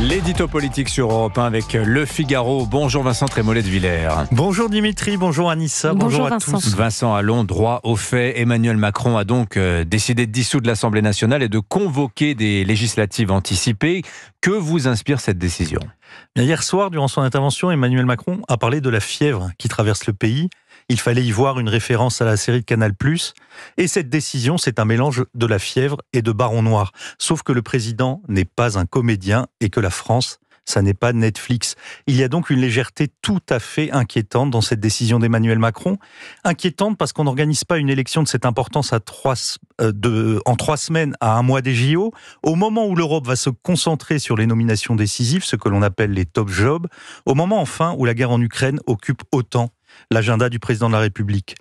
L'édito politique sur Europe 1 avec Le Figaro. Bonjour Vincent Trémollet de Villers. Bonjour Dimitri, bonjour Anissa, bonjour à Vincent. tous. Vincent, allons droit au fait. Emmanuel Macron a donc décidé de dissoudre l'Assemblée nationale et de convoquer des législatives anticipées. Que vous inspire cette décision ? Hier soir, durant son intervention, Emmanuel Macron a parlé de la fièvre qui traverse le pays. Il fallait y voir une référence à la série de Canal+. Et cette décision, c'est un mélange de la fièvre et de Baron Noir. Sauf que le président n'est pas un comédien et que la France, ça n'est pas Netflix. Il y a donc une légèreté tout à fait inquiétante dans cette décision d'Emmanuel Macron. Inquiétante parce qu'on n'organise pas une élection de cette importance en 3 semaines à un mois des JO, au moment où l'Europe va se concentrer sur les nominations décisives, ce que l'on appelle les top jobs, au moment enfin où la guerre en Ukraine occupe autant l'agenda du président de la République.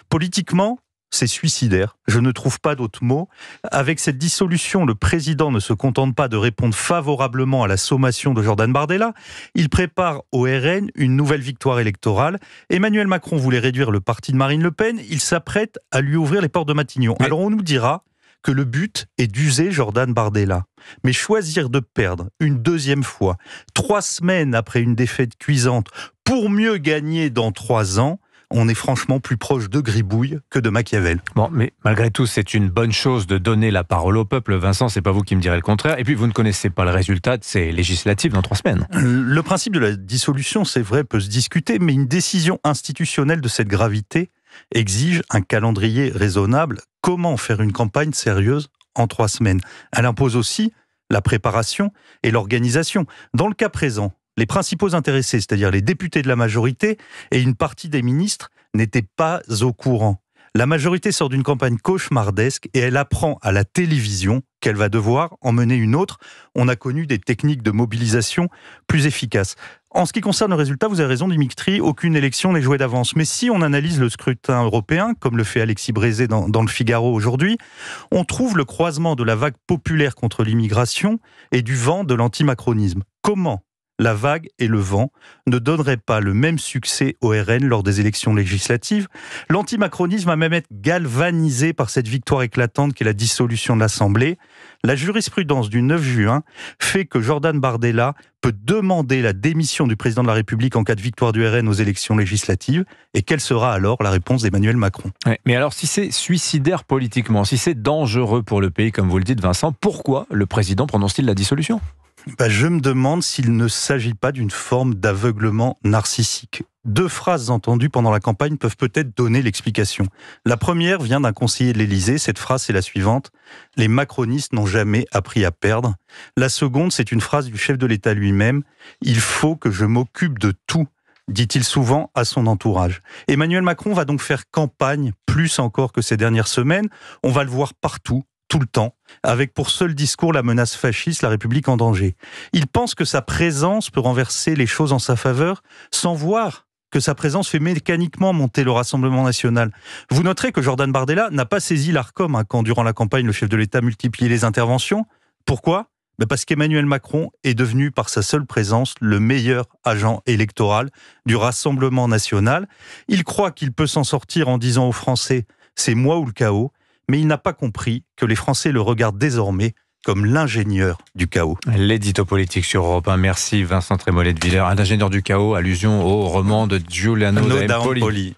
Politiquement, c'est suicidaire, je ne trouve pas d'autre mot. Avec cette dissolution, le président ne se contente pas de répondre favorablement à la sommation de Jordan Bardella, il prépare au RN une nouvelle victoire électorale. Emmanuel Macron voulait réduire le parti de Marine Le Pen, il s'apprête à lui ouvrir les portes de Matignon. Mais... Alors on nous dira que le but est d'user Jordan Bardella. Mais choisir de perdre une deuxième fois, 3 semaines après une défaite cuisante, pour mieux gagner dans 3 ans, on est franchement plus proche de Gribouille que de Machiavel. Bon, mais malgré tout, c'est une bonne chose de donner la parole au peuple. Vincent, c'est pas vous qui me direz le contraire. Et puis, vous ne connaissez pas le résultat de ces législatives dans 3 semaines. Le principe de la dissolution, c'est vrai, peut se discuter, mais une décision institutionnelle de cette gravité exige un calendrier raisonnable. Comment faire une campagne sérieuse en 3 semaines ? Elle impose aussi la préparation et l'organisation. Dans le cas présent, les principaux intéressés, c'est-à-dire les députés de la majorité et une partie des ministres, n'étaient pas au courant. La majorité sort d'une campagne cauchemardesque et elle apprend à la télévision qu'elle va devoir en mener une autre. On a connu des techniques de mobilisation plus efficaces. En ce qui concerne le résultat, vous avez raison Dimitri, aucune élection n'est jouée d'avance. Mais si on analyse le scrutin européen, comme le fait Alexis Brézé dans Le Figaro aujourd'hui, on trouve le croisement de la vague populaire contre l'immigration et du vent de l'antimacronisme. Comment la vague et le vent ne donneraient pas le même succès au RN lors des élections législatives? L'antimacronisme a même été galvanisé par cette victoire éclatante qu'est la dissolution de l'Assemblée. La jurisprudence du 9 juin fait que Jordan Bardella peut demander la démission du président de la République en cas de victoire du RN aux élections législatives. Et quelle sera alors la réponse d'Emmanuel Macron ? Ouais, mais alors, si c'est suicidaire politiquement, si c'est dangereux pour le pays, comme vous le dites Vincent, pourquoi le président prononce-t-il la dissolution ? Je me demande s'il ne s'agit pas d'une forme d'aveuglement narcissique. 2 phrases entendues pendant la campagne peuvent peut-être donner l'explication. La première vient d'un conseiller de l'Élysée. Cette phrase est la suivante: « Les macronistes n'ont jamais appris à perdre ». La seconde, c'est une phrase du chef de l'État lui-même. « Il faut que je m'occupe de tout », dit-il souvent à son entourage. Emmanuel Macron va donc faire campagne, plus encore que ces dernières semaines. On va le voir partout, tout le temps, avec pour seul discours la menace fasciste, la République en danger. Il pense que sa présence peut renverser les choses en sa faveur, sans voir que sa présence fait mécaniquement monter le Rassemblement national. Vous noterez que Jordan Bardella n'a pas saisi l'Arcom quand, durant la campagne, le chef de l'État multipliait les interventions. Pourquoi ? Parce qu'Emmanuel Macron est devenu, par sa seule présence, le meilleur agent électoral du Rassemblement national. Il croit qu'il peut s'en sortir en disant aux Français « c'est moi ou le chaos », mais il n'a pas compris que les Français le regardent désormais comme l'ingénieur du chaos. L'édito politique sur Europe 1. Merci Vincent Trémollet de Villers. Un ingénieur du chaos, allusion au roman de Giuliano da Empoli.